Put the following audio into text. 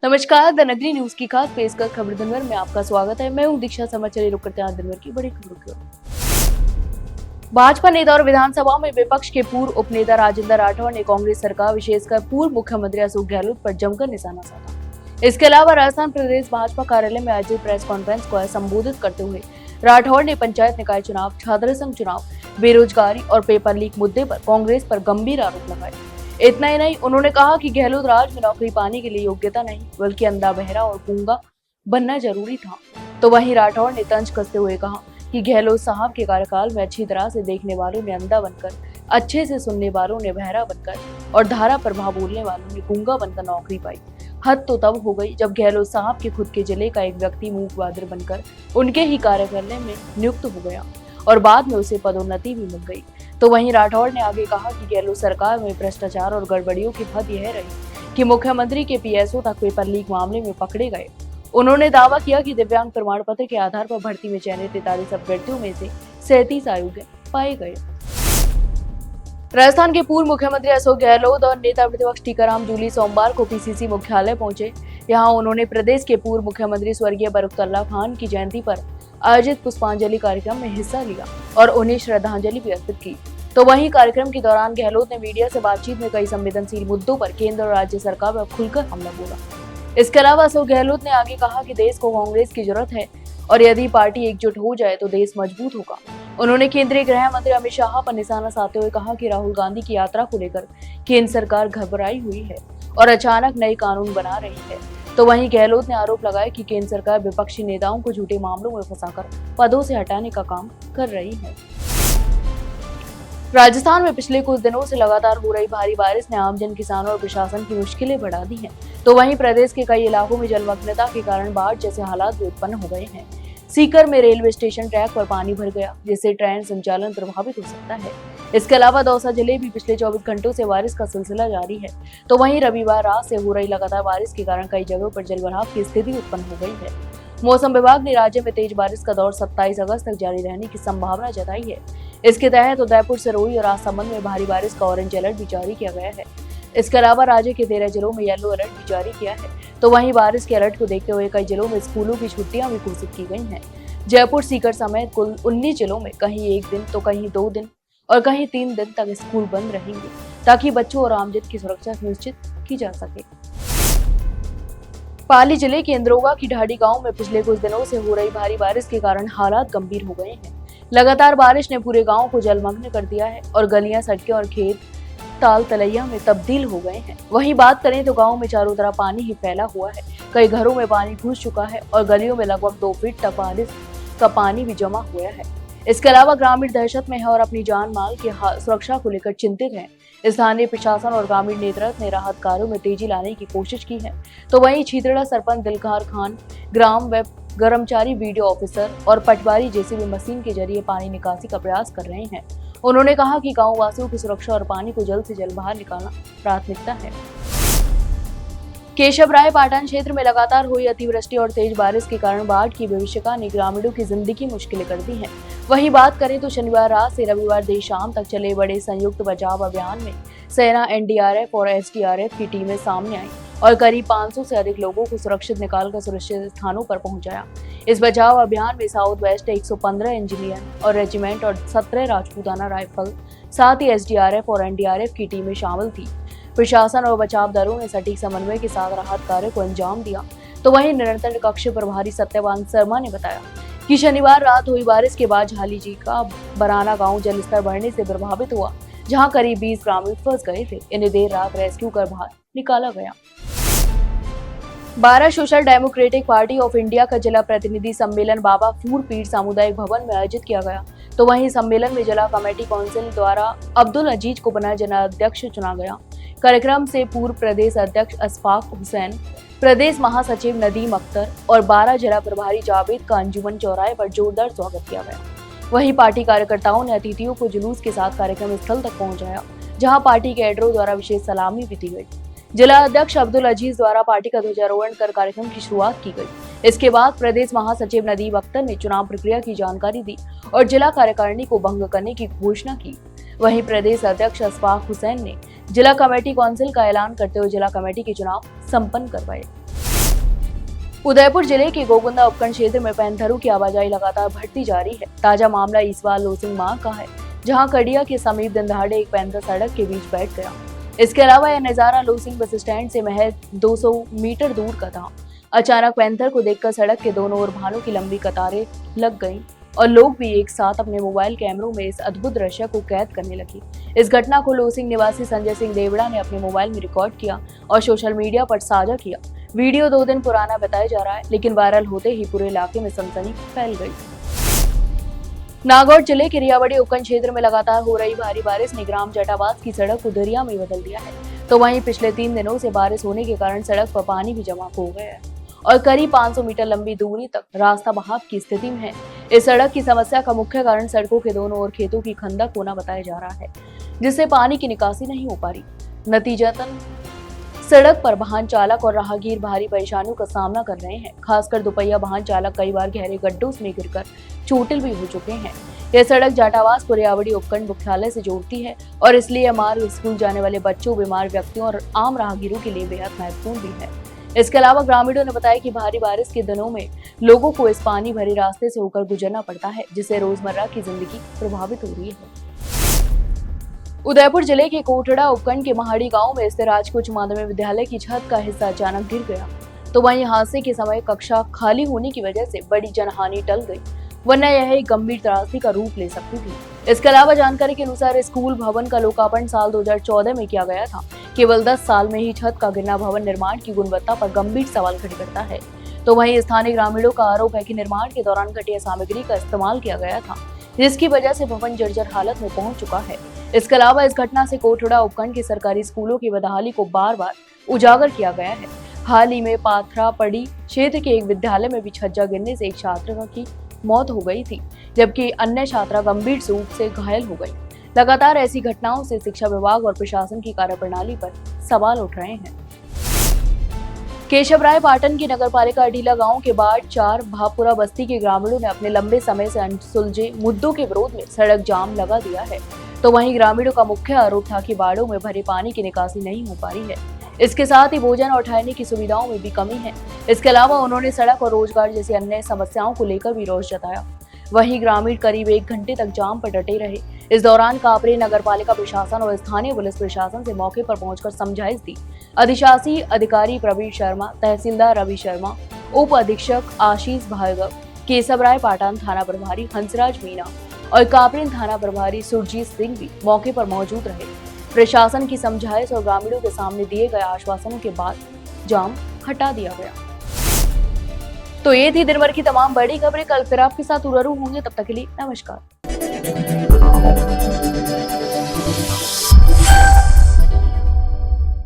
नमस्कार, द नगरी न्यूज की खास पेशकश खबर दिन भर में आपका स्वागत है। मैं हूं दीक्षा शर्मा। चलिए रुक करते हैं दिन भर की बड़ी खबरों की ओर। भाजपा नेता और विधानसभा में विपक्ष के पूर्व उपनेता राजेंद्र राठौड़ ने कांग्रेस सरकार, विशेषकर पूर्व मुख्यमंत्री अशोक गहलोत पर जमकर निशाना साधा। इसके अलावा राजस्थान प्रदेश भाजपा कार्यालय में आयोजित प्रेस कॉन्फ्रेंस को संबोधित करते हुए राठौड़ ने पंचायत निकाय चुनाव, छात्र संघ चुनाव, बेरोजगारी और पेपर लीक मुद्दे पर कांग्रेस पर गंभीर आरोप लगाए। इतना ही नहीं, उन्होंने कहा कि गहलोत राज में नौकरी पाने के लिए योग्यता नहीं बल्कि अंधा, बहरा और गूंगा बनना जरूरी था। तो वहीं राठौड़ ने तंज कसते हुए कहा कि गहलोत साहब के कार्यकाल में अच्छी तरह से देखने वालों ने अंधा बनकर, अच्छे से सुनने वालों ने बहरा बनकर और धारा प्रभाव बोलने वालों ने गूंगा बनकर नौकरी पाई। हद तो तब हो गई जब गहलोत साहब के खुद के जिले का एक व्यक्ति मूक बधिर बनकर उनके ही कार्यालय में नियुक्त हो गया और बाद में उसे पदोन्नति भी मिल गई। तो वहीं राठौड़ ने आगे कहा कि गहलोत सरकार में भ्रष्टाचार और गड़बड़ियों की हद यह रही कि मुख्यमंत्री के पीएसओ तक पेपर लीक मामले में पकड़े गए। उन्होंने दावा किया कि दिव्यांग प्रमाण पत्र के आधार पर भर्ती में चयनित 43 अभ्यर्थियों में से 37 अयोग्य पाए गए। राजस्थान के पूर्व मुख्यमंत्री अशोक गहलोत और नेता प्रतिपक्ष टीकाराम जूली सोमवार को पीसीसी मुख्यालय पहुंचे। यहाँ उन्होंने प्रदेश के पूर्व मुख्यमंत्री स्वर्गीय बरकतुल्लाह खान की जयंती पर आयोजित पुष्पांजलि कार्यक्रम में हिस्सा लिया और उन्हें श्रद्धांजलि भी अर्पित की। तो वहीं कार्यक्रम के दौरान गहलोत ने मीडिया से बातचीत में कई संवेदनशील मुद्दों पर केंद्र और राज्य सरकार पर खुलकर हमला बोला। इसके अलावा अशोक गहलोत ने आगे कहा कि देश को कांग्रेस की जरूरत है और यदि पार्टी एकजुट हो जाए तो देश मजबूत होगा। उन्होंने केंद्रीय गृह मंत्री अमित शाह पर निशाना साधते हुए कहा कि राहुल गांधी की यात्रा को लेकर केंद्र सरकार घबराई हुई है और अचानक नए कानून बना रही है। तो वहीं गहलोत ने आरोप लगाया कि केंद्र सरकार विपक्षी नेताओं को झूठे मामलों में फंसाकर पदों से हटाने का काम कर रही है। राजस्थान में पिछले कुछ दिनों से लगातार हो रही भारी बारिश ने आमजन, किसानों और प्रशासन की मुश्किलें बढ़ा दी हैं। तो वहीं प्रदेश के कई इलाकों में जलमग्नता के कारण बाढ़ जैसे हालात भी उत्पन्न हो गए हैं। सीकर में रेलवे स्टेशन ट्रैक पर पानी भर गया, जिससे ट्रेन संचालन प्रभावित हो सकता है। इसके अलावा दौसा जिले में पिछले 24 घंटों से बारिश का सिलसिला जारी है। तो वहीं रविवार रात से हो रही लगातार बारिश के कारण कई जगहों पर जलभराव की स्थिति उत्पन्न हो गई है। मौसम विभाग ने राज्य में तेज बारिश का दौर 27 अगस्त तक जारी रहने की संभावना जताई है। इसके तहत उदयपुर, सिरोही और राजसमंद में भारी बारिश का ऑरेंज अलर्ट भी जारी किया गया है। इसके अलावा राज्य के 13 जिलों में येलो अलर्ट भी जारी किया है। तो वहीं बारिश के अलर्ट को देखते हुए कई जिलों में स्कूलों की छुट्टियां भी घोषित की गई हैं। जयपुर, सीकर समेत कुल 19 जिलों में कहीं 1 दिन तो कहीं 2 दिन और कहीं 3 दिन तक स्कूल बंद रहेंगे, ताकि बच्चों और आमजन की सुरक्षा सुनिश्चित की जा सके। पाली जिले के इंद्रोगा की ढाडी गांव में पिछले कुछ दिनों से हो रही भारी बारिश के कारण हालात गंभीर हो गए हैं। लगातार बारिश ने पूरे गांव को जलमग्न कर दिया है और गलियां, सड़कें और खेत ताल तलैया में तब्दील हो गए हैं। वहीं बात करें तो गांव में चारों तरफ पानी ही फैला हुआ है। कई घरों में पानी घुस चुका है और गलियों में लगभग 2 फीट तक बारिश का पानी भी जमा हुआ है। इसके अलावा ग्रामीण दहशत में है और अपनी जान माल की सुरक्षा को लेकर चिंतित हैं। स्थानीय प्रशासन और ग्रामीण नेतृत्व ने राहत कार्यों में तेजी लाने की कोशिश की है। तो वहीं छीतड़ा सरपंच दिलकार खान, ग्राम वेब कर्मचारी, वीडियो ऑफिसर और पटवारी जेसीबी मशीन के जरिए पानी निकासी का प्रयास कर रहे हैं। उन्होंने कहा कि गांव वासियों की सुरक्षा और पानी को जल्द से जल्द बाहर निकालना प्राथमिकता है। केशव राय पाटन क्षेत्र में लगातार हुई अतिवृष्टि और तेज बारिश के कारण बाढ़ की भविष्यवाणी ने ग्रामीणों की जिंदगी मुश्किलें कर दी हैं। वहीं बात करें तो शनिवार रात से रविवार देर शाम तक चले बड़े संयुक्त बचाव अभियान में सेना, एनडीआरएफ और एसडीआरएफ की टीमें सामने आई और करीब 500 से अधिक लोगों को सुरक्षित निकालकर सुरक्षित स्थानों पर पहुंचाया। इस बचाव अभियान में साउथ वेस्ट 115 इंजीनियर और रेजिमेंट और 17 राजपूताना राइफल, साथ ही एसडीआरएफ और एनडीआरएफ की टीमें शामिल थी। प्रशासन और बचाव दलों ने सटीक समन्वय के साथ राहत कार्य को अंजाम दिया। तो वहीं निरंतर कक्ष प्रभारी सत्यवान शर्मा ने बताया कि शनिवार रात हुई बारिश के बाद झाली जी का बराना गांव जलस्तर बढ़ने से प्रभावित हुआ, जहां करीब 20 ग्रामीण फंस गए थे। इन्हें देर रात रेस्क्यू कर बाहर निकाला गया। 12 social democratic party of India का जिला प्रतिनिधि सम्मेलन बाबा फूर पीर सामुदायिक भवन में आयोजित किया गया। तो वहीं सम्मेलन में जिला कमेटी काउंसिल द्वारा अब्दुल अजीज को पुनः जिलाध्यक्ष चुना गया। कार्यक्रम से पूर्व प्रदेश अध्यक्ष अशफाक हुसैन, प्रदेश महासचिव नदीम अख्तर और 12 जिला प्रभारी जावेद का अंजुमन चौराहे पर जोरदार स्वागत किया गया। वहीं पार्टी कार्यकर्ताओं ने अतिथियों को जुलूस के साथ कार्यक्रम स्थल तक पहुंचाया, जहां पार्टी कैडरों द्वारा विशेष सलामी भी दी गई। जिला अध्यक्ष अब्दुल अजीज द्वारा पार्टी का ध्वजारोहण कर कार्यक्रम की शुरुआत की गई। इसके बाद प्रदेश महासचिव नदीम अख्तर ने चुनाव प्रक्रिया की जानकारी दी और जिला कार्यकारिणी को भंग करने की घोषणा की। वहीं प्रदेश अध्यक्ष अशफाक हुसैन ने जिला कमेटी काउंसिल का ऐलान करते हुए जिला कमेटी के चुनाव संपन्न करवाए। उदयपुर जिले के गोगुंदा उपखंड क्षेत्र में पैंथरों की आवाजाही लगातार बढ़ती जा रही है। ताजा मामला ईसवाल लोसिंग मार्ग का है, जहां कड़िया के समीप दिन दहाड़े एक पैंथर सड़क के बीच बैठ गया। इसके अलावा यह नजारा लोसिंग बस स्टैंड से महज 200 मीटर दूर का था। अचानक पैंथर को देखकर सड़क के दोनों ओर वाहनों की लंबी कतारें लग गईं और लोग भी एक साथ अपने मोबाइल कैमरों में इस अद्भुत दृश्य को कैद करने लगे। इस घटना को लोसिंग निवासी संजय सिंह देवड़ा ने अपने मोबाइल में रिकॉर्ड किया और सोशल मीडिया पर साझा किया। वीडियो 2 दिन पुराना बताया जा रहा है, लेकिन वायरल होते ही पूरे इलाके में सनसनी फैल गई। नागौर जिले के रियावड़ी उपखंड क्षेत्र में लगातार हो रही भारी बारिश ने ग्राम जटावास की सड़क को दरिया में बदल दिया है। तो वहीं पिछले 3 दिनों से बारिश होने के कारण सड़क पर पानी भी जमा हो गया है और करीब 500 मीटर लंबी दूरी तक रास्ता बहाव की स्थिति में है। इस सड़क की समस्या का मुख्य कारण सड़कों के दोनों ओर खेतों की खंदक होना बताया जा रहा है, जिससे पानी की निकासी नहीं हो पा रही। नतीजतन सड़क पर वाहन चालक और राहगीर भारी परेशानियों का सामना कर रहे हैं। खासकर दोपहिया वाहन चालक कई बार गहरे गड्ढों में गिरकर चोटिल भी हो चुके हैं। यह सड़क जाटावास को रियावड़ी उपखंड मुख्यालय से जोड़ती है और इसलिए यह मार्ग स्कूल जाने वाले बच्चों, बीमार व्यक्तियों और आम राहगीरों के लिए बेहद महत्वपूर्ण भी है। इसके अलावा ग्रामीणों ने बताया कि भारी बारिश के दिनों में लोगों को इस पानी भरे रास्ते से होकर गुजरना पड़ता है, जिससे रोजमर्रा की जिंदगी प्रभावित हो रही है। उदयपुर जिले के कोटड़ा उपखंड के महाड़ी गांव में स्थित राजकीय उच्च माध्यमिक विद्यालय की छत का हिस्सा अचानक गिर गया। तो वहीं हादसे के समय कक्षा खाली होने की वजह से बड़ी जनहानि टल गई, वरना यह एक गंभीर त्रासदी का रूप ले सकती थी। इसके अलावा जानकारी के अनुसार स्कूल भवन का लोकार्पण साल 2014 में किया गया था। केवल 10 साल में ही छत का गिरना भवन निर्माण की गुणवत्ता पर गंभीर सवाल खड़े करता है। तो वहीं स्थानीय ग्रामीणों का आरोप है कि निर्माण के दौरान घटिया सामग्री का इस्तेमाल किया गया था, जिसकी वजह से भवन जर्जर हालत में पहुंच चुका है। इसके अलावा इस घटना से कोटड़ा उपखंड के सरकारी स्कूलों की बदहाली को बार बार उजागर किया गया है। हाल ही में पाथरापड़ी क्षेत्र के एक विद्यालय में भी छज्जा गिरने से एक छात्रा की मौत हो गई थी, जबकि अन्य छात्रा गंभीर रूप से घायल हो गई। लगातार ऐसी घटनाओं से शिक्षा विभाग और प्रशासन की कार्यप्रणाली पर सवाल उठ रहे हैं। केशवराय पाटन की नगरपालिका अडीला गांव के बाद 4 भापुरा बस्ती के ग्रामीणों ने अपने लंबे समय से अनसुलझे मुद्दों के विरोध में सड़क जाम लगा दिया है। तो वहीं ग्रामीणों का मुख्य आरोप था कि बाड़ों में भरे पानी की निकासी नहीं हो पा रही है। इसके साथ ही भोजन और ठहरने की सुविधाओं में भी कमी है। इसके अलावा उन्होंने सड़क और रोजगार जैसी अन्य समस्याओं को लेकर भी रोष जताया। वहीं ग्रामीण करीब 1 घंटे तक जाम पर डटे रहे। इस दौरान कापरे नगरपालिका प्रशासन और स्थानीय पुलिस प्रशासन से मौके पर पहुंचकर समझाइश दी। अधिशासी अधिकारी प्रवीण शर्मा, तहसीलदार रवि शर्मा, उप अधीक्षक आशीष भार्गव, केशवराय पाटन थाना प्रभारी हंसराज मीना और कापरेन थाना प्रभारी सुरजीत सिंह भी मौके पर मौजूद रहे। प्रशासन की समझाइश और ग्रामीणों के सामने दिए गए आश्वासनों के बाद जाम हटा दिया गया। तो ये थी दिन भर की तमाम बड़ी खबरें। कल फिर आपके साथ रूबरू होंगे, तब तक के लिए नमस्कार।